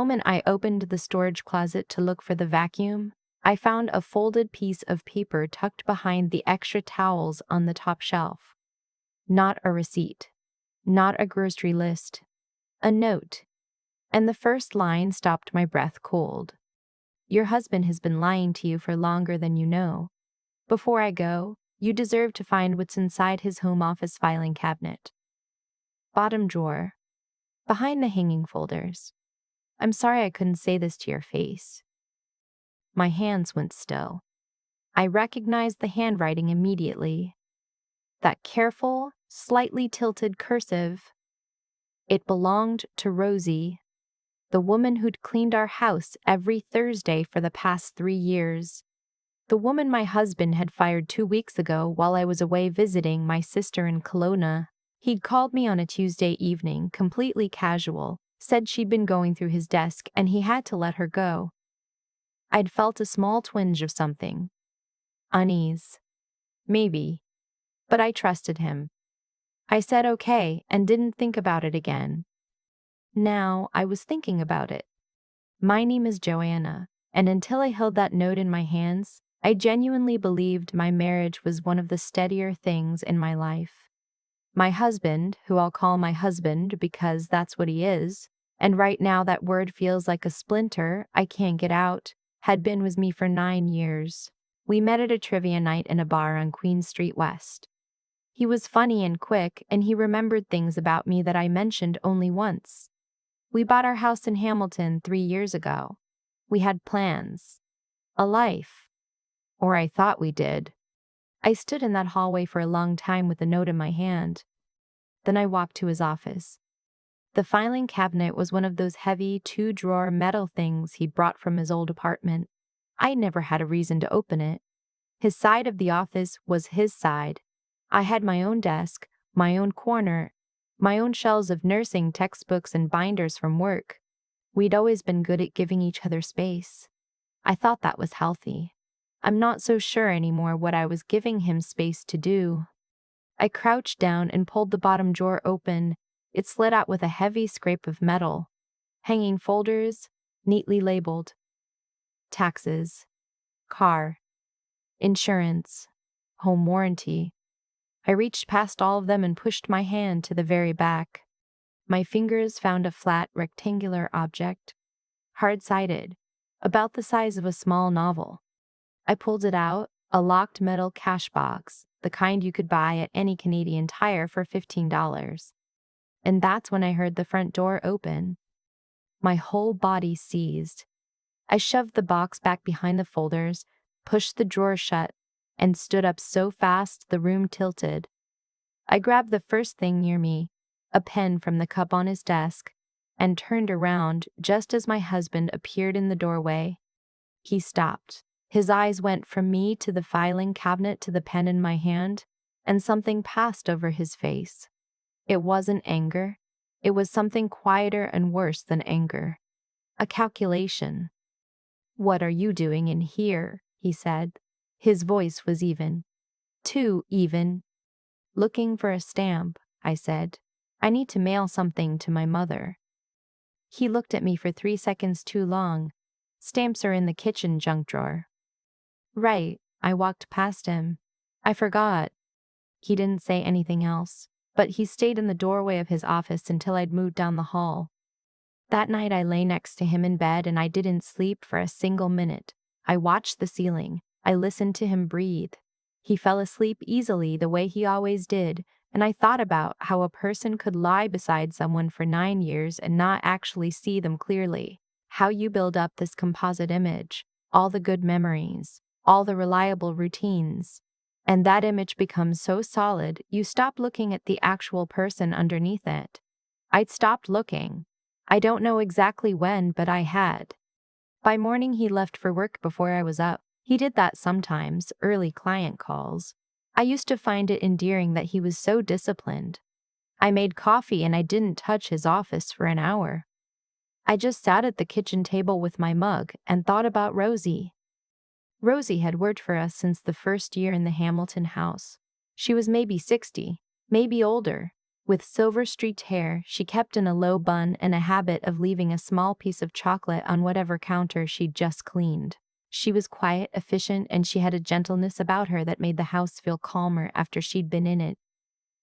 moment I opened the storage closet to look for the vacuum, I found a folded piece of paper tucked behind the extra towels on the top shelf. Not a receipt. Not a grocery list. A note. And the first line stopped my breath cold. Your husband has been lying to you for longer than you know. Before I go, you deserve to find what's inside his home office filing cabinet. Bottom drawer. Behind the hanging folders. I'm sorry I couldn't say this to your face. My hands went still. I recognized the handwriting immediately. That careful, slightly tilted cursive. It belonged to Rosie, the woman who'd cleaned our house every Thursday for the past 3 years. The woman my husband had fired 2 weeks ago while I was away visiting my sister in Kelowna. He'd called me on a Tuesday evening, completely casual, said she'd been going through his desk and he had to let her go. I'd felt a small twinge of something. Unease. Maybe. But I trusted him. I said okay and didn't think about it again. Now I was thinking about it. My name is Joanna, and until I held that note in my hands, I genuinely believed my marriage was one of the steadier things in my life. My husband, who I'll call my husband because that's what he is, and right now that word feels like a splinter I can't get out, had been with me for 9 years. We met at a trivia night in a bar on Queen Street West. He was funny and quick, and he remembered things about me that I mentioned only once. We bought our house in Hamilton 3 years ago. We had plans. A life. Or I thought we did. I stood in that hallway for a long time with the note in my hand. Then I walked to his office. The filing cabinet was one of those heavy 2-drawer metal things he'd brought from his old apartment. I'd never had a reason to open it. His side of the office was his side. I had my own desk, my own corner, my own shelves of nursing textbooks and binders from work. We'd always been good at giving each other space. I thought that was healthy. I'm not so sure anymore what I was giving him space to do. I crouched down and pulled the bottom drawer open. It slid out with a heavy scrape of metal. Hanging folders, neatly labeled. Taxes. Car. Insurance. Home warranty. I reached past all of them and pushed my hand to the very back. My fingers found a flat, rectangular object, hard-sided, about the size of a small novel. I pulled it out, a locked metal cash box, the kind you could buy at any Canadian Tire for $15. And that's when I heard the front door open. My whole body seized. I shoved the box back behind the folders, pushed the drawer shut, and stood up so fast the room tilted. I grabbed the first thing near me, a pen from the cup on his desk, and turned around just as my husband appeared in the doorway. He stopped. His eyes went from me to the filing cabinet to the pen in my hand, and something passed over his face. It wasn't anger. It was something quieter and worse than anger. A calculation. "What are you doing in here?" he said. His voice was even. Too even. "Looking for a stamp," I said. "I need to mail something to my mother." He looked at me for 3 seconds too long. "Stamps are in the kitchen junk drawer." "Right." I walked past him. "I forgot." He didn't say anything else, but he stayed in the doorway of his office until I'd moved down the hall. That night I lay next to him in bed and I didn't sleep for a single minute. I watched the ceiling. I listened to him breathe. He fell asleep easily the way he always did, and I thought about how a person could lie beside someone for 9 years and not actually see them clearly. How you build up this composite image, all the good memories, all the reliable routines. And that image becomes so solid, you stop looking at the actual person underneath it. I'd stopped looking. I don't know exactly when, but I had. By morning he left for work before I was up. He did that sometimes, early client calls. I used to find it endearing that he was so disciplined. I made coffee and I didn't touch his office for an hour. I just sat at the kitchen table with my mug and thought about Rosie. Rosie had worked for us since the first year in the Hamilton house. She was maybe 60, maybe older, With silver-streaked hair she kept in a low bun and a habit of leaving a small piece of chocolate on whatever counter she'd just cleaned. She was quiet, efficient, and she had a gentleness about her that made the house feel calmer after she'd been in it.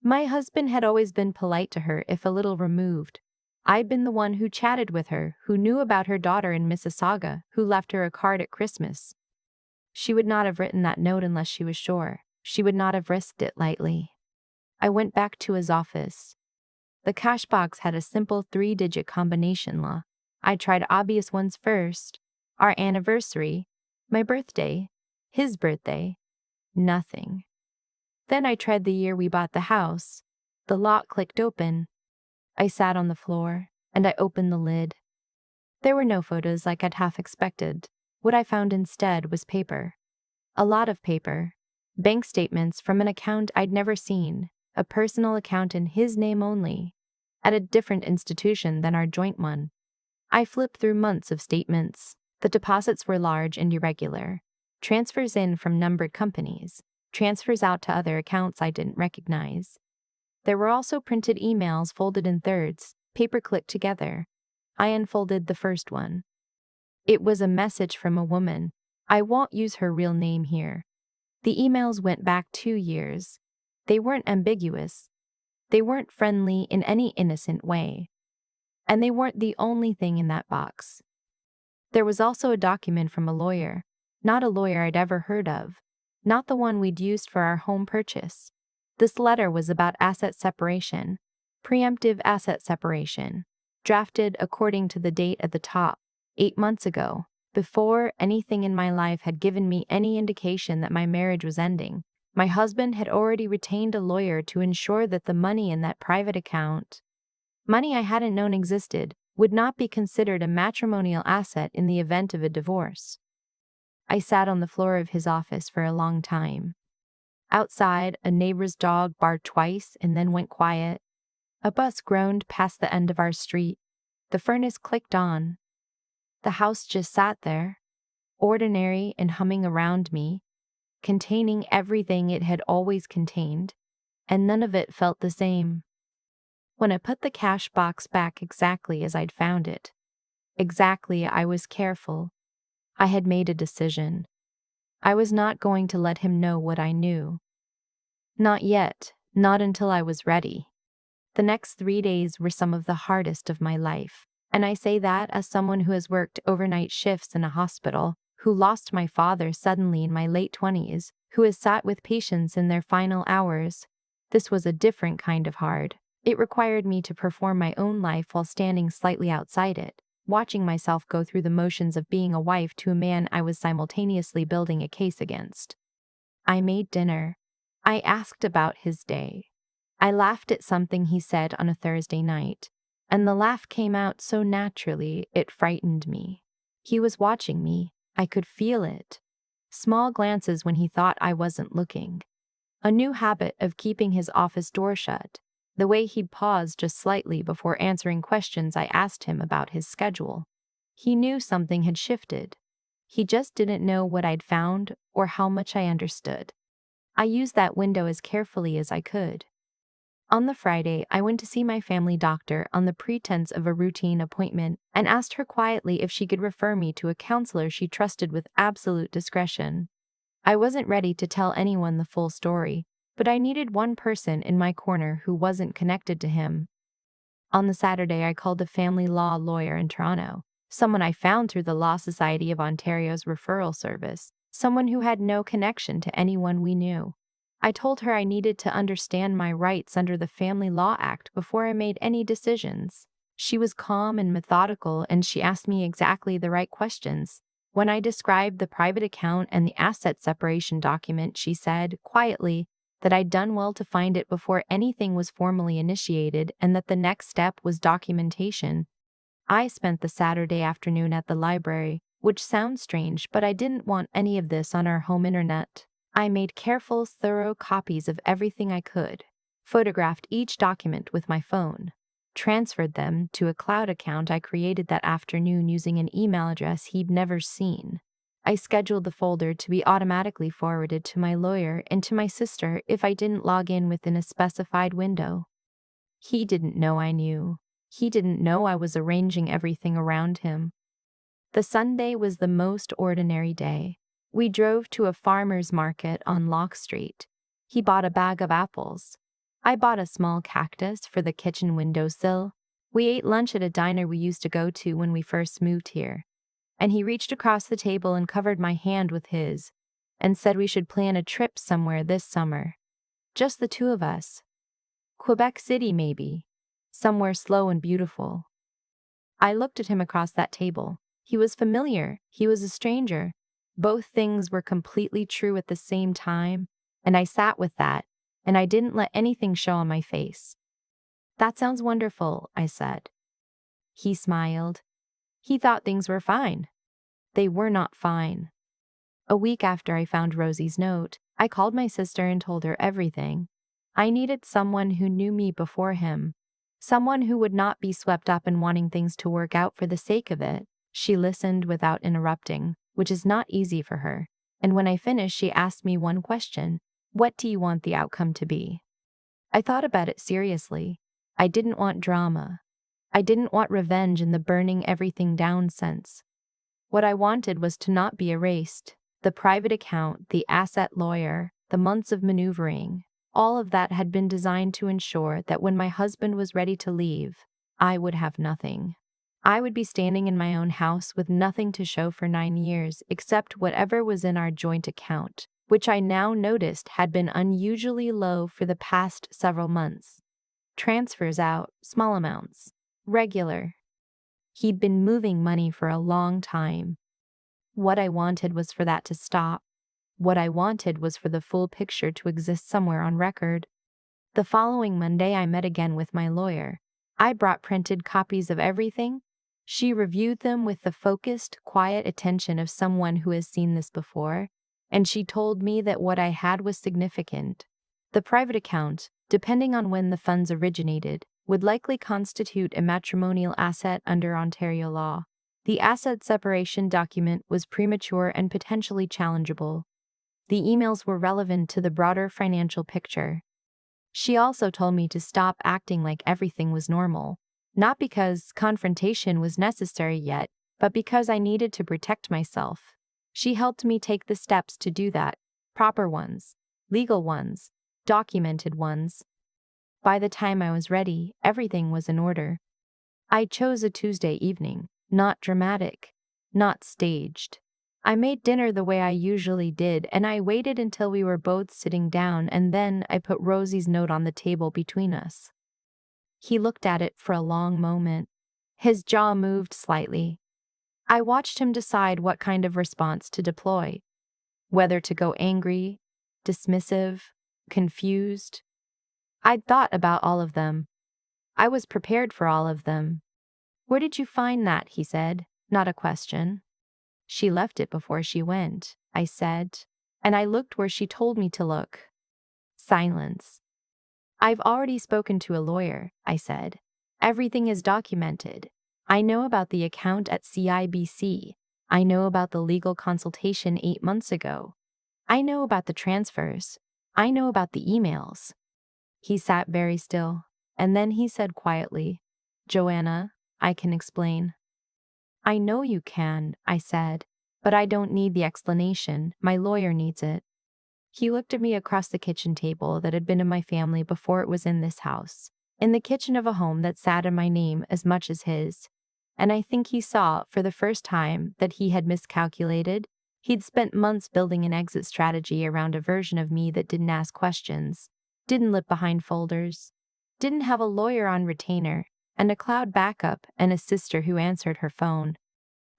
My husband had always been polite to her, if a little removed. I'd been the one who chatted with her, who knew about her daughter in Mississauga, who left her a card at Christmas. She would not have written that note unless she was sure. She would not have risked it lightly. I went back to his office. The cash box had a simple 3-digit combination law. I tried obvious ones first. Our anniversary, my birthday, his birthday. Nothing. Then I tried the year we bought the house. The lock clicked open. I sat on the floor, and I opened the lid. There were no photos like I'd half expected. What I found instead was paper. A lot of paper. Bank statements from an account I'd never seen, a personal account in his name only, at a different institution than our joint one. I flipped through months of statements. The deposits were large and irregular. Transfers in from numbered companies. Transfers out to other accounts I didn't recognize. There were also printed emails folded in thirds, paper clipped together. I unfolded the first one. It was a message from a woman. I won't use her real name here. The emails went back 2 years. They weren't ambiguous. They weren't friendly in any innocent way. And they weren't the only thing in that box. There was also a document from a lawyer. Not a lawyer I'd ever heard of. Not the one we'd used for our home purchase. This letter was about asset separation. Preemptive asset separation. Drafted according to the date at the top, 8 months ago, before anything in my life had given me any indication that my marriage was ending. My husband had already retained a lawyer to ensure that the money in that private account, money I hadn't known existed, would not be considered a matrimonial asset in the event of a divorce. I sat on the floor of his office for a long time. Outside, a neighbor's dog barked twice and then went quiet. A bus groaned past the end of our street. The furnace clicked on. The house just sat there, ordinary and humming around me, containing everything it had always contained, and none of it felt the same. When I put the cash box back exactly as I'd found it, exactly, I was careful. I had made a decision. I was not going to let him know what I knew. Not yet, not until I was ready. The next 3 days were some of the hardest of my life, and I say that as someone who has worked overnight shifts in a hospital, who lost my father suddenly in my late 20s, who has sat with patients in their final hours. This was a different kind of hard. It required me to perform my own life while standing slightly outside it, watching myself go through the motions of being a wife to a man I was simultaneously building a case against. I made dinner. I asked about his day. I laughed at something he said on a Thursday night, and the laugh came out so naturally it frightened me. He was watching me. I could feel it. Small glances when he thought I wasn't looking. A new habit of keeping his office door shut. The way he'd pause just slightly before answering questions I asked him about his schedule. He knew something had shifted. He just didn't know what I'd found or how much I understood. I used that window as carefully as I could. On the Friday, I went to see my family doctor on the pretense of a routine appointment and asked her quietly if she could refer me to a counselor she trusted with absolute discretion. I wasn't ready to tell anyone the full story, but I needed one person in my corner who wasn't connected to him. On the Saturday, I called a family law lawyer in Toronto, someone I found through the Law Society of Ontario's referral service, someone who had no connection to anyone we knew. I told her I needed to understand my rights under the Family Law Act before I made any decisions. She was calm and methodical, and she asked me exactly the right questions. When I described the private account and the asset separation document, she said, quietly, that I'd done well to find it before anything was formally initiated and that the next step was documentation. I spent the Saturday afternoon at the library, which sounds strange, but I didn't want any of this on our home internet. I made careful, thorough copies of everything I could, photographed each document with my phone, transferred them to a cloud account I created that afternoon using an email address he'd never seen. I scheduled the folder to be automatically forwarded to my lawyer and to my sister if I didn't log in within a specified window. He didn't know I knew. He didn't know I was arranging everything around him. The Sunday was the most ordinary day. We drove to a farmer's market on Lock Street. He bought a bag of apples. I bought a small cactus for the kitchen windowsill. We ate lunch at a diner we used to go to when we first moved here. And he reached across the table and covered my hand with his, and said we should plan a trip somewhere this summer. Just the two of us. Quebec City, maybe. Somewhere slow and beautiful. I looked at him across that table. He was familiar. He was a stranger. Both things were completely true at the same time, and I sat with that, and I didn't let anything show on my face. That sounds wonderful, I said. He smiled. He thought things were fine. They were not fine. A week after I found Rosie's note, I called my sister and told her everything. I needed someone who knew me before him. Someone who would not be swept up in wanting things to work out for the sake of it. She listened without interrupting, which is not easy for her. And when I finished, she asked me one question. What do you want the outcome to be? I thought about it seriously. I didn't want drama. I didn't want revenge in the burning everything down sense. What I wanted was to not be erased. The private account, the asset lawyer, the months of maneuvering, all of that had been designed to ensure that when my husband was ready to leave, I would have nothing. I would be standing in my own house with nothing to show for 9 years except whatever was in our joint account, which I now noticed had been unusually low for the past several months. Transfers out, small amounts, regular. He'd been moving money for a long time. What I wanted was for that to stop. What I wanted was for the full picture to exist somewhere on record. The following Monday, I met again with my lawyer. I brought printed copies of everything. She reviewed them with the focused, quiet attention of someone who has seen this before, and she told me that what I had was significant. The private account, depending on when the funds originated, would likely constitute a matrimonial asset under Ontario law. The asset separation document was premature and potentially challengeable. The emails were relevant to the broader financial picture. She also told me to stop acting like everything was normal, not because confrontation was necessary yet, but because I needed to protect myself. She helped me take the steps to do that, proper ones, legal ones, documented ones. By the time I was ready, everything was in order. I chose a Tuesday evening, not dramatic, not staged. I made dinner the way I usually did, and I waited until we were both sitting down, and then I put Rosie's note on the table between us. He looked at it for a long moment. His jaw moved slightly. I watched him decide what kind of response to deploy, whether to go angry, dismissive, confused. I'd thought about all of them. I was prepared for all of them. Where did you find that? He said, not a question. She left it before she went, I said, and I looked where she told me to look. Silence. I've already spoken to a lawyer, I said. Everything is documented. I know about the account at CIBC. I know about the legal consultation 8 months ago. I know about the transfers. I know about the emails. He sat very still, and then he said quietly, Joanna, I can explain. I know you can, I said, but I don't need the explanation. My lawyer needs it. He looked at me across the kitchen table that had been in my family before it was in this house, in the kitchen of a home that sat in my name as much as his. And I think he saw, for the first time, that he had miscalculated. He'd spent months building an exit strategy around a version of me that didn't ask questions, didn't live behind folders, didn't have a lawyer on retainer, and a cloud backup and a sister who answered her phone.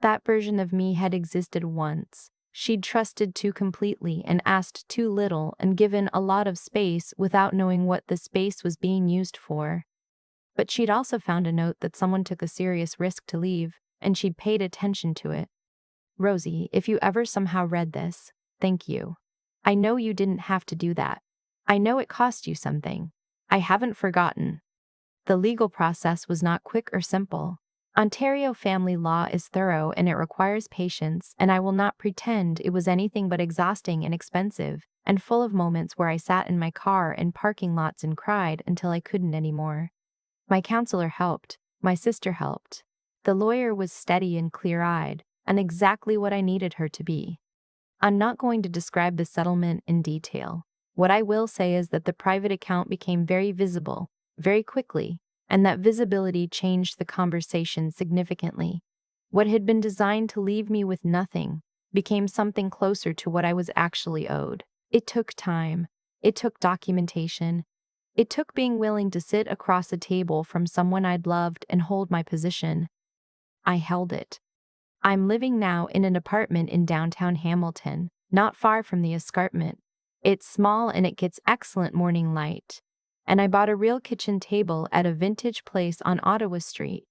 That version of me had existed once. She'd trusted too completely and asked too little and given a lot of space without knowing what the space was being used for. But she'd also found a note that someone took a serious risk to leave, and she'd paid attention to it. Rosie, if you ever somehow read this, thank you. I know you didn't have to do that. I know it cost you something. I haven't forgotten. The legal process was not quick or simple. Ontario family law is thorough and it requires patience, and I will not pretend it was anything but exhausting and expensive, and full of moments where I sat in my car in parking lots and cried until I couldn't anymore. My counselor helped. My sister helped. The lawyer was steady and clear-eyed, and exactly what I needed her to be. I'm not going to describe the settlement in detail. What I will say is that the private account became very visible, very quickly, and that visibility changed the conversation significantly. What had been designed to leave me with nothing became something closer to what I was actually owed. It took time. It took documentation. It took being willing to sit across a table from someone I'd loved and hold my position. I held it. I'm living now in an apartment in downtown Hamilton, not far from the escarpment. It's small and it gets excellent morning light. And I bought a real kitchen table at a vintage place on Ottawa Street.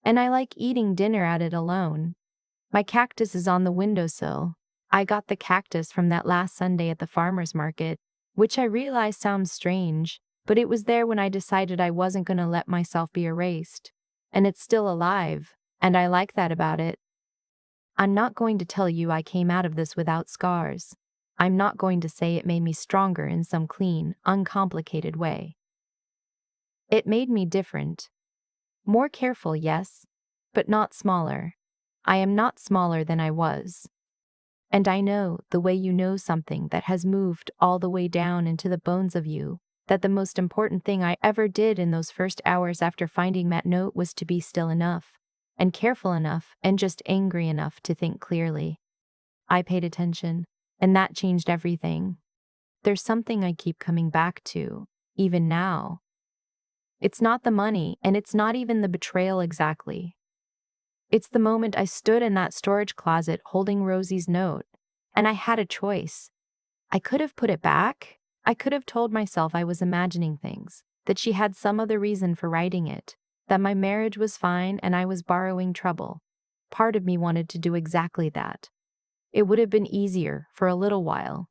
And I like eating dinner at it alone. My cactus is on the windowsill. I got the cactus from that last Sunday at the farmer's market, which I realize sounds strange, but it was there when I decided I wasn't going to let myself be erased. And it's still alive, and I like that about it. I'm not going to tell you I came out of this without scars. I'm not going to say it made me stronger in some clean, uncomplicated way. It made me different. More careful, yes, but not smaller. I am not smaller than I was. And I know, the way you know something that has moved all the way down into the bones of you, that the most important thing I ever did in those first hours after finding that note was to be still enough, and careful enough, and just angry enough to think clearly. I paid attention, and that changed everything. There's something I keep coming back to, even now. It's not the money, and it's not even the betrayal exactly. It's the moment I stood in that storage closet holding Rosie's note, and I had a choice. I could have put it back. I could have told myself I was imagining things, that she had some other reason for writing it, that my marriage was fine and I was borrowing trouble. Part of me wanted to do exactly that. It would have been easier for a little while.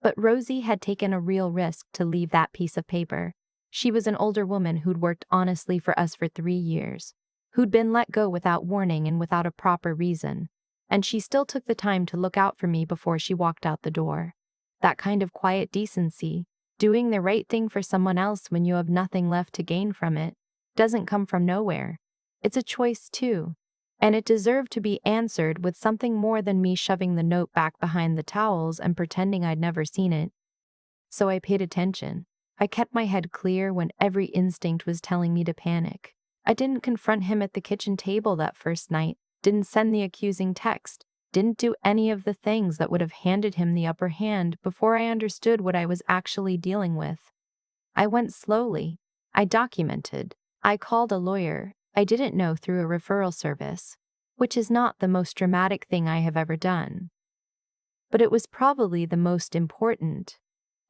But Rosie had taken a real risk to leave that piece of paper. She was an older woman who'd worked honestly for us for 3 years, who'd been let go without warning and without a proper reason, and she still took the time to look out for me before she walked out the door. That kind of quiet decency, doing the right thing for someone else when you have nothing left to gain from it, doesn't come from nowhere. It's a choice too. And it deserved to be answered with something more than me shoving the note back behind the towels and pretending I'd never seen it. So I paid attention. I kept my head clear when every instinct was telling me to panic. I didn't confront him at the kitchen table that first night, didn't send the accusing text, didn't do any of the things that would have handed him the upper hand before I understood what I was actually dealing with. I went slowly. I documented. I called a lawyer I didn't know through a referral service, which is not the most dramatic thing I have ever done. But it was probably the most important.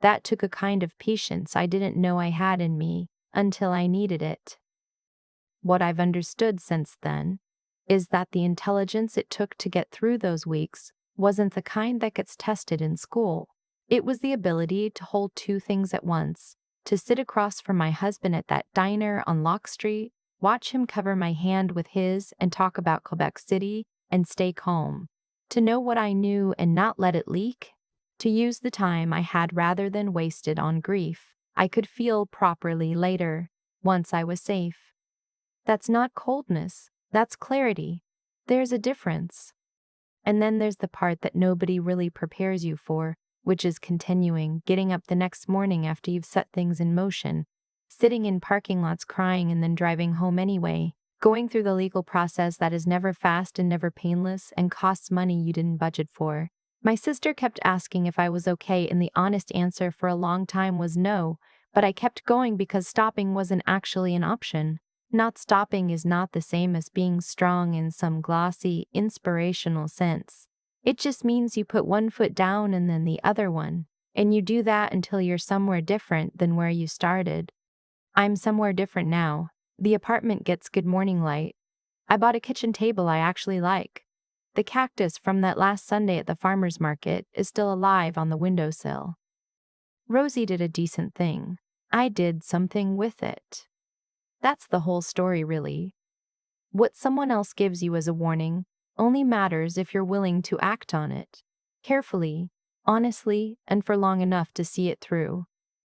That took a kind of patience I didn't know I had in me until I needed it. What I've understood since then is that the intelligence it took to get through those weeks wasn't the kind that gets tested in school. It was the ability to hold two things at once, to sit across from my husband at that diner on Locke Street, watch him cover my hand with his and talk about Quebec City, and stay calm. To know what I knew and not let it leak. To use the time I had rather than waste it on grief I could feel properly later, once I was safe. That's not coldness, that's clarity. There's a difference. And then there's the part that nobody really prepares you for, which is continuing, getting up the next morning after you've set things in motion, sitting in parking lots crying and then driving home anyway, going through the legal process that is never fast and never painless and costs money you didn't budget for. My sister kept asking if I was okay, and the honest answer for a long time was no, but I kept going because stopping wasn't actually an option. Not stopping is not the same as being strong in some glossy, inspirational sense. It just means you put one foot down and then the other one, and you do that until you're somewhere different than where you started. I'm somewhere different now. The apartment gets good morning light. I bought a kitchen table I actually like. The cactus from that last Sunday at the farmer's market is still alive on the windowsill. Rosie did a decent thing. I did something with it. That's the whole story, really. What someone else gives you as a warning only matters if you're willing to act on it. Carefully, honestly, and for long enough to see it through.